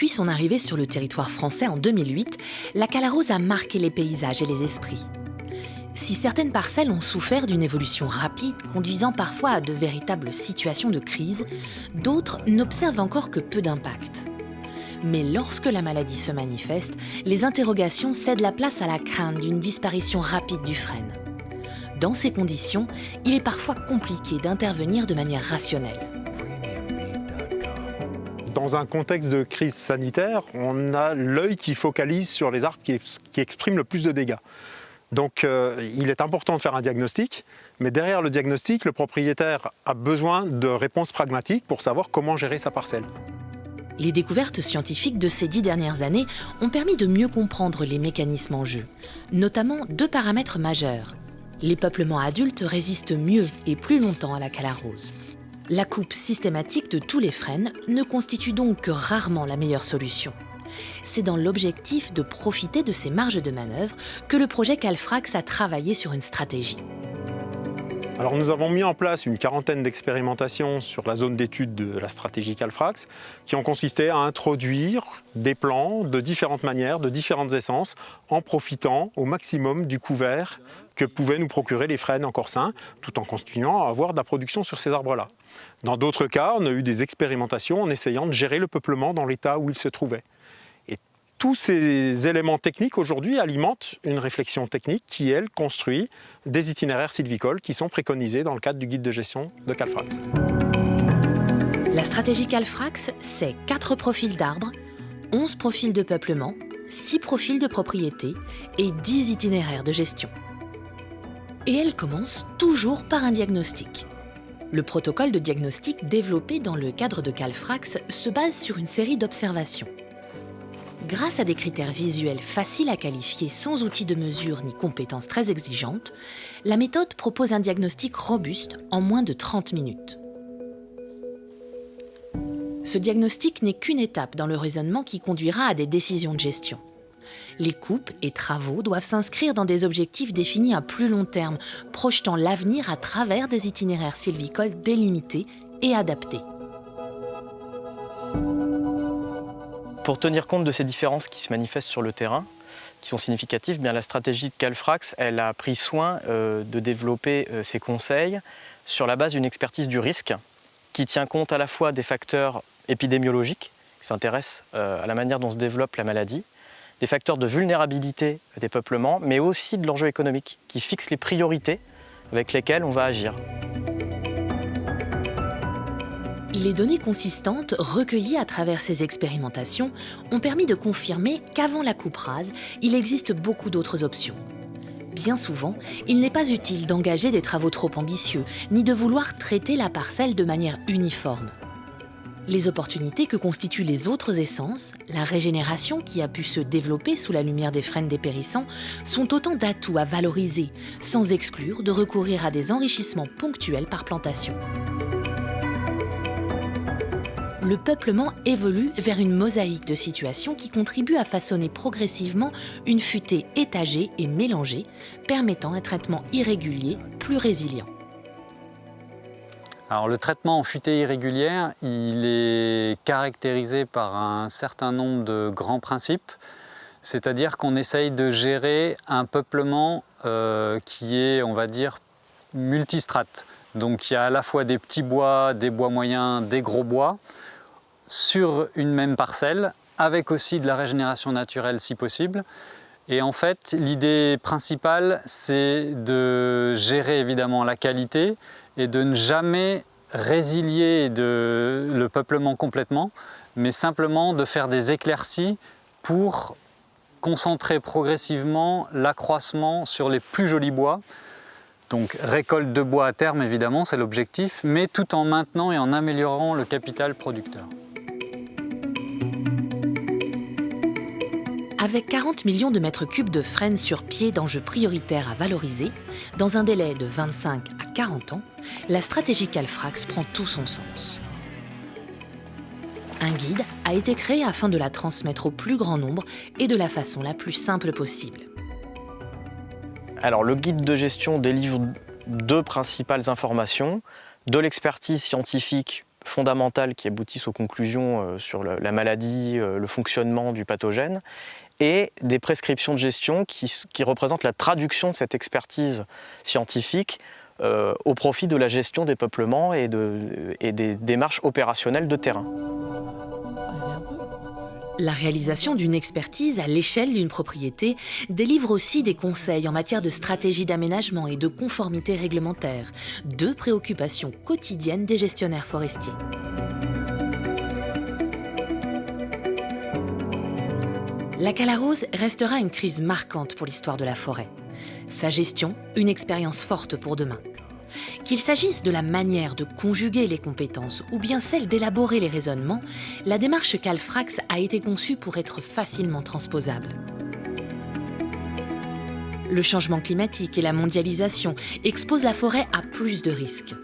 Depuis son arrivée sur le territoire français en 2008, la Calarose a marqué les paysages et les esprits. Si certaines parcelles ont souffert d'une évolution rapide, conduisant parfois à de véritables situations de crise, d'autres n'observent encore que peu d'impact. Mais lorsque la maladie se manifeste, les interrogations cèdent la place à la crainte d'une disparition rapide du frêne. Dans ces conditions, il est parfois compliqué d'intervenir de manière rationnelle. Dans un contexte de crise sanitaire, on a l'œil qui focalise sur les arbres qui expriment le plus de dégâts. Donc il est important de faire un diagnostic, mais derrière le diagnostic, le propriétaire a besoin de réponses pragmatiques pour savoir comment gérer sa parcelle. Les découvertes scientifiques de ces 10 dernières années ont permis de mieux comprendre les mécanismes en jeu, notamment 2 paramètres majeurs. Les peuplements adultes résistent mieux et plus longtemps à la calarose. La coupe systématique de tous les frênes ne constitue donc que rarement la meilleure solution. C'est dans l'objectif de profiter de ces marges de manœuvre que le projet Calfrax a travaillé sur une stratégie. Alors nous avons mis en place une quarantaine d'expérimentations sur la zone d'étude de la stratégie Calfrax qui ont consisté à introduire des plants de différentes manières, de différentes essences, en profitant au maximum du couvert que pouvaient nous procurer les frênes encore sains, tout en continuant à avoir de la production sur ces arbres-là. Dans d'autres cas, on a eu des expérimentations en essayant de gérer le peuplement dans l'état où il se trouvait. Tous ces éléments techniques aujourd'hui alimentent une réflexion technique qui, elle, construit des itinéraires sylvicoles qui sont préconisés dans le cadre du guide de gestion de Calfrax. La stratégie Calfrax, c'est 4 profils d'arbres, 11 profils de peuplement, 6 profils de propriété et 10 itinéraires de gestion. Et elle commence toujours par un diagnostic. Le protocole de diagnostic développé dans le cadre de Calfrax se base sur une série d'observations. Grâce à des critères visuels faciles à qualifier sans outils de mesure ni compétences très exigeantes, la méthode propose un diagnostic robuste en moins de 30 minutes. Ce diagnostic n'est qu'une étape dans le raisonnement qui conduira à des décisions de gestion. Les coupes et travaux doivent s'inscrire dans des objectifs définis à plus long terme, projetant l'avenir à travers des itinéraires sylvicoles délimités et adaptés. Pour tenir compte de ces différences qui se manifestent sur le terrain, qui sont significatives, bien la stratégie de Calfrax, elle a pris soin de développer ses conseils sur la base d'une expertise du risque qui tient compte à la fois des facteurs épidémiologiques, qui s'intéressent à la manière dont se développe la maladie, des facteurs de vulnérabilité des peuplements, mais aussi de l'enjeu économique, qui fixe les priorités avec lesquelles on va agir. Les données consistantes recueillies à travers ces expérimentations ont permis de confirmer qu'avant la coupe rase, il existe beaucoup d'autres options. Bien souvent, il n'est pas utile d'engager des travaux trop ambitieux, ni de vouloir traiter la parcelle de manière uniforme. Les opportunités que constituent les autres essences, la régénération qui a pu se développer sous la lumière des frênes dépérissants, sont autant d'atouts à valoriser, sans exclure de recourir à des enrichissements ponctuels par plantation. Le peuplement évolue vers une mosaïque de situations qui contribue à façonner progressivement une futée étagée et mélangée, permettant un traitement irrégulier plus résilient. Alors, le traitement en futée irrégulière, il est caractérisé par un certain nombre de grands principes, c'est-à-dire qu'on essaye de gérer un peuplement qui est, on va dire, multistrate. Donc il y a à la fois des petits bois, des bois moyens, des gros bois, sur une même parcelle, avec aussi de la régénération naturelle si possible. Et en fait, l'idée principale, c'est de gérer évidemment la qualité et de ne jamais résilier le peuplement complètement, mais simplement de faire des éclaircies pour concentrer progressivement l'accroissement sur les plus jolis bois. Donc récolte de bois à terme, évidemment, c'est l'objectif, mais tout en maintenant et en améliorant le capital producteur. Avec 40 millions de mètres cubes de frênes sur pied d'enjeux prioritaires à valoriser, dans un délai de 25 à 40 ans, la stratégie Calfrax prend tout son sens. Un guide a été créé afin de la transmettre au plus grand nombre et de la façon la plus simple possible. Alors, le guide de gestion délivre 2 principales informations, de l'expertise scientifique fondamentales qui aboutissent aux conclusions sur la maladie, le fonctionnement du pathogène, et des prescriptions de gestion qui représentent la traduction de cette expertise scientifique au profit de la gestion des peuplements et des démarches opérationnelles de terrain. La réalisation d'une expertise à l'échelle d'une propriété délivre aussi des conseils en matière de stratégie d'aménagement et de conformité réglementaire, deux préoccupations quotidiennes des gestionnaires forestiers. La Calarose restera une crise marquante pour l'histoire de la forêt. Sa gestion, une expérience forte pour demain. Qu'il s'agisse de la manière de conjuguer les compétences ou bien celle d'élaborer les raisonnements, la démarche Calfrax a été conçue pour être facilement transposable. Le changement climatique et la mondialisation exposent la forêt à plus de risques.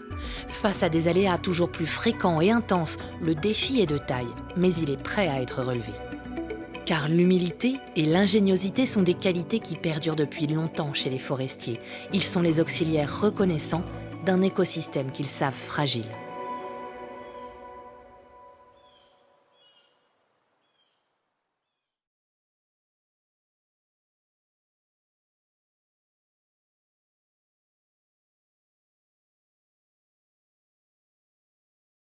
Face à des aléas toujours plus fréquents et intenses, le défi est de taille, mais il est prêt à être relevé. Car l'humilité et l'ingéniosité sont des qualités qui perdurent depuis longtemps chez les forestiers. Ils sont les auxiliaires reconnaissants d'un écosystème qu'ils savent fragile.